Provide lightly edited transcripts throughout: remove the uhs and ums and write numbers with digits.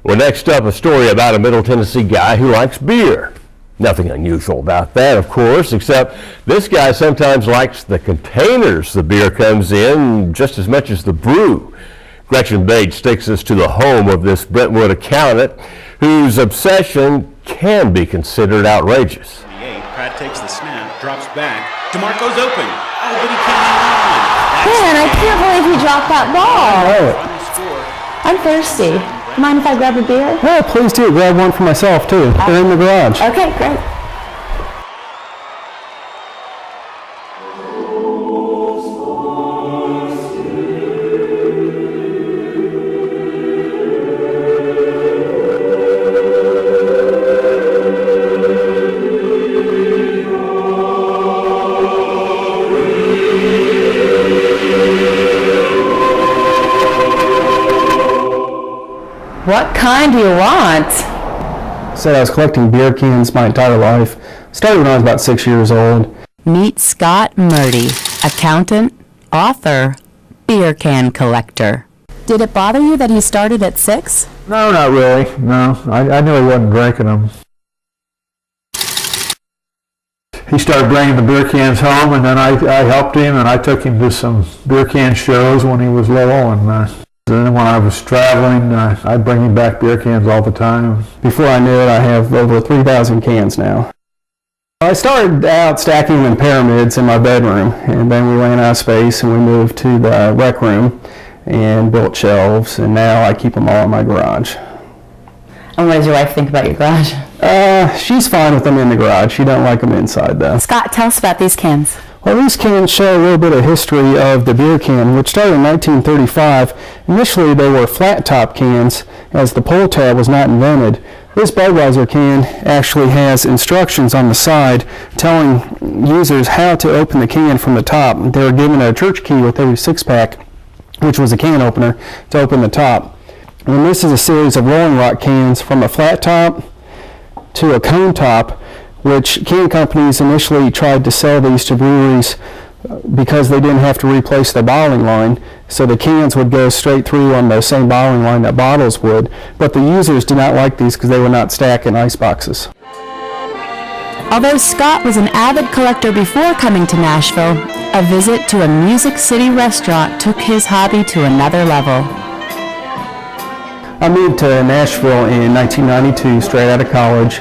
Well, next up, a story about a Middle Tennessee guy who likes beer. Nothing unusual about that, of course, except this guy sometimes likes the containers the beer comes in just as much as the brew. Gretchen Bates takes us to the home of this Brentwood accountant whose obsession can be considered outrageous. Pratt takes the snap, drops back. DeMarco's open. Oh, but he can't hang on. Man, I can't believe he dropped that ball. I'm thirsty. Mind if I grab a beer? Yeah, please do. Grab one for myself, too. They're in the garage. Okay, great. What kind do you want? Said I was collecting beer cans my entire life. Started when I was about 6 years old. Meet Scott Mertie, accountant, author, beer can collector. Did it bother you that he started at 6? No, not really. No, I knew he wasn't drinking them. He started bringing the beer cans home, and then I helped him, and I took him to some beer can shows when he was little, and then when I was traveling, I'd bring him back beer cans all the time. Before I knew it, I have over 3,000 cans now. I started out stacking them in pyramids in my bedroom, and then we ran out of space and we moved to the rec room and built shelves, and now I keep them all in my garage. And what does your wife think about your garage? She's fine with them in the garage. She don't like them inside, though. Scott, tell us about these cans. Well, these cans show a little bit of history of the beer can, which started in 1935. Initially, they were flat-top cans, as the pull tab was not invented. This Budweiser can actually has instructions on the side telling users how to open the can from the top. They were given a church key with every six-pack, which was a can opener, to open the top. And this is a series of Rolling Rock cans from a flat top to a cone top, which can companies initially tried to sell these to breweries because they didn't have to replace their bottling line, so the cans would go straight through on the same bottling line that bottles would, but the users did not like these because they would not stack in ice boxes. Although Scott was an avid collector before coming to Nashville, a visit to a Music City restaurant took his hobby to another level. I moved to Nashville in 1992, straight out of college.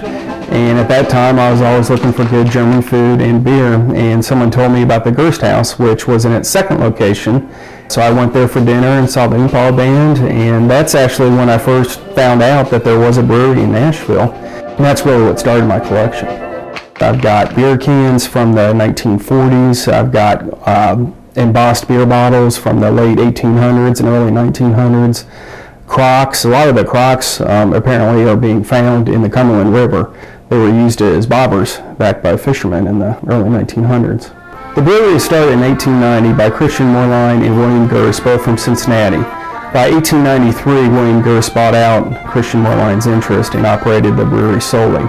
And at that time, I was always looking for good German food and beer, and someone told me about the Gerst House, which was in its second location. So I went there for dinner and saw the Impala Band, and that's actually when I first found out that there was a brewery in Nashville. And that's really what started my collection. I've got beer cans from the 1940s. I've got embossed beer bottles from the late 1800s and early 1900s. Crocks, a lot of the crocks apparently are being found in the Cumberland River. They were used as bobbers back by fishermen in the early 1900s. The brewery started in 1890 by Christian Moerlein and William Gerst, both from Cincinnati. By 1893, William Gerst bought out Christian Moerlein's interest and operated the brewery solely.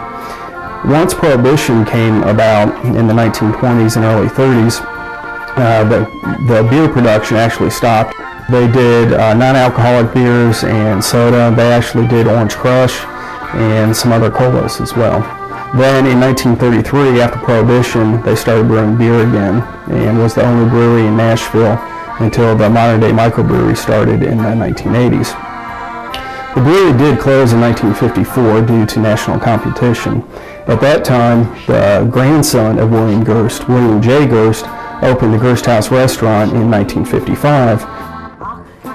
Once Prohibition came about in the 1920s and early 30s, the beer production actually stopped. They did non-alcoholic beers and soda. They actually did Orange Crush and some other colas as well. Then in 1933, after Prohibition, they started brewing beer again and was the only brewery in Nashville until the modern-day microbrewery started in the 1980s. The brewery did close in 1954 due to national competition. At that time, the grandson of William Gerst, William J. Gerst, opened the Gerst House restaurant in 1955.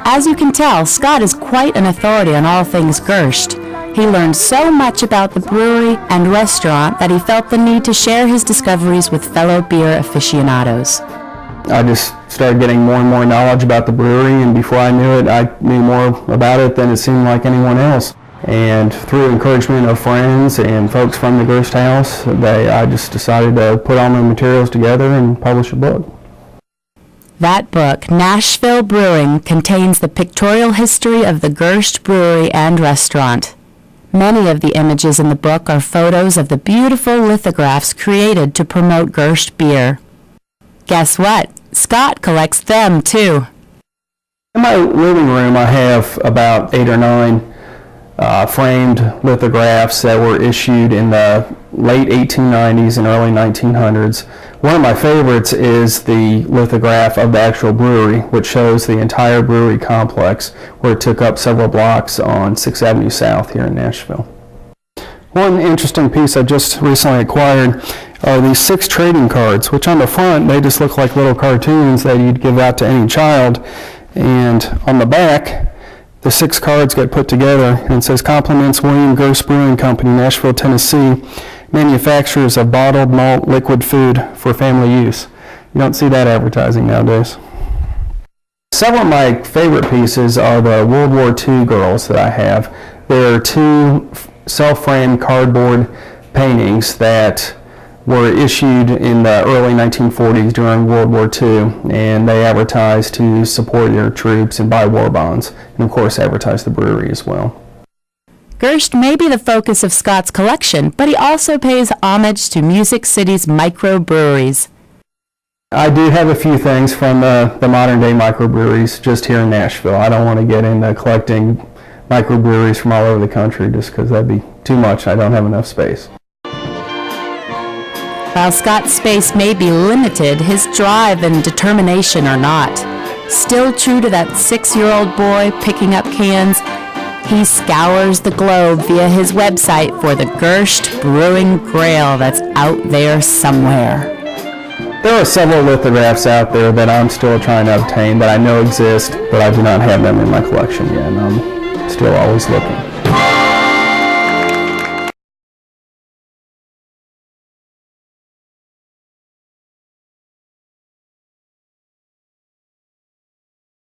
As you can tell, Scott is quite an authority on all things Gerst. He learned so much about the brewery and restaurant that he felt the need to share his discoveries with fellow beer aficionados. I just started getting more and more knowledge about the brewery, and before I knew it, I knew more about it than it seemed like anyone else. And through encouragement of friends and folks from the Gerst House, I just decided to put all my materials together and publish a book. That book, Nashville Brewing, contains the pictorial history of the Gerst Brewery and Restaurant. Many of the images in the book are photos of the beautiful lithographs created to promote Gerst beer. Guess what? Scott collects them, too. In my living room, I have about 8 or 9 framed lithographs that were issued in the late 1890s and early 1900s. One of my favorites is the lithograph of the actual brewery, which shows the entire brewery complex, where it took up several blocks on 6th Avenue South here in Nashville. One interesting piece I just recently acquired are these 6 trading cards, which on the front, they just look like little cartoons that you'd give out to any child. And on the back, the 6 cards get put together, and it says, "Compliments William Gerst Brewing Company, Nashville, Tennessee, manufacturers of bottled malt liquid food for family use." You don't see that advertising nowadays. Several of my favorite pieces are the World War II girls that I have. There are 2 self-framed cardboard paintings that were issued in the early 1940s during World War II, and they advertised to support their troops and buy war bonds, and of course advertise the brewery as well. Gerst may be the focus of Scott's collection, but he also pays homage to Music City's microbreweries. I do have a few things from the modern day microbreweries just here in Nashville. I don't want to get into collecting microbreweries from all over the country just because that'd be too much. I don't have enough space. While Scott's space may be limited, his drive and determination are not. Still true to that 6-year-old boy picking up cans, he scours the globe via his website for the Gerst Brewing Grail that's out there somewhere. There are several lithographs out there that I'm still trying to obtain that I know exist, but I do not have them in my collection yet, and I'm still always looking.